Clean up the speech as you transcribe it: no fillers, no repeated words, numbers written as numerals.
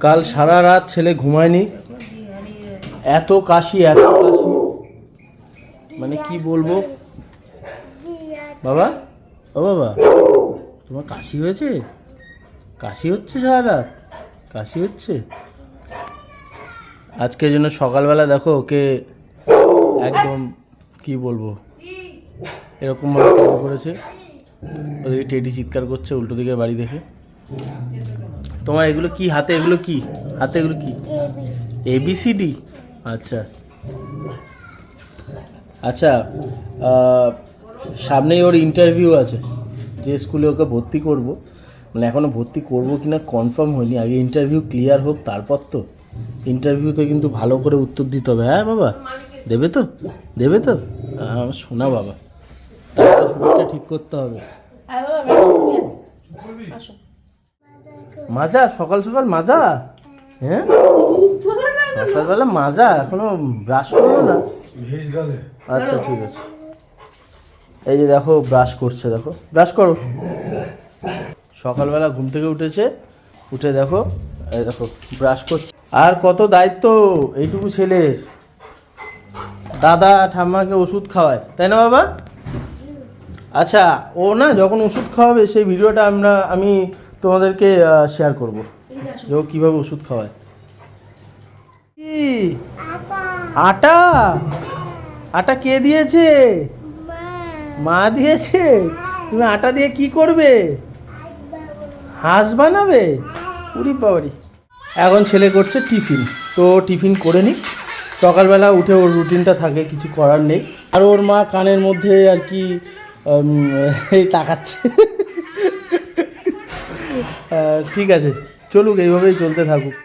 কাল সারা রাত ছেলে ঘুমায়নি, এত কাশি মানে কি বলবো। বাবা, ও বাবা, তোমার কাশি হয়েছে? কাশি হচ্ছে সারা রাত? কাশি হচ্ছে? আজকের জন্য সকালবেলা দেখো ওকে একদম কি বলবো এরকমভাবে করেছে। ওদিকে টেডি চিৎকার করছে উল্টো দিকে বাড়ি দেখে। তোমার এগুলো কি হাতে? এগুলো কি হাতে? এগুলো কি? ABCD? আচ্ছা আচ্ছা। সামনেই ওর ইন্টারভিউ আছে, যে স্কুলে ওকে ভর্তি করব, মানে এখনও ভর্তি করবো কি না কনফার্ম হয়নি। আগে ইন্টারভিউ ক্লিয়ার হোক, তারপর তো। ইন্টারভিউতে কিন্তু ভালো করে উত্তর দিতে হবে। হ্যাঁ বাবা, দেবে তো? দেবে তো? আমার শোনা বাবা, তারপর শরীরটা ঠিক করতে হবে। মাজা? সকাল সকাল মাজা? হ্যাঁ, সকালবেলা মাজা, এখনো ব্রাশ করলো না? আচ্ছা ঠিক আছে। এই যে দেখো ব্রাশ করছে, দেখো ব্রাশ করো। সকালবেলা ঘুম থেকে উঠেছে, উঠে দেখো, এই দেখো ব্রাশ করছে। আর কত দায়িত্ব এইটুকু ছেলের। দাদা ঠাম্মাকে ওষুধ খাওয়ায়, তাই না বাবা? আচ্ছা, ও না যখন ওষুধ খাওয়াবে সেই ভিডিওটা আমি তোমাদেরকে শেয়ার করব, যে ও কীভাবে ওষুধ খাওয়ায়। কি আটা? আটা কে দিয়েছে? মা দিয়েছে। তুমি আটা দিয়ে কি করবে? হাঁস বানাবে? উরি বাবারি। এখন ছেলে করছে টিফিন, তো টিফিন করে নি। সকালবেলা উঠে ওর রুটিনটা থাকে, কিছু করার নেই। আর ওর মা কানের মধ্যে আর কি এই তাকাচ্ছে। ঠিক আছে, চলুক, এইভাবেই চলতে থাকুক।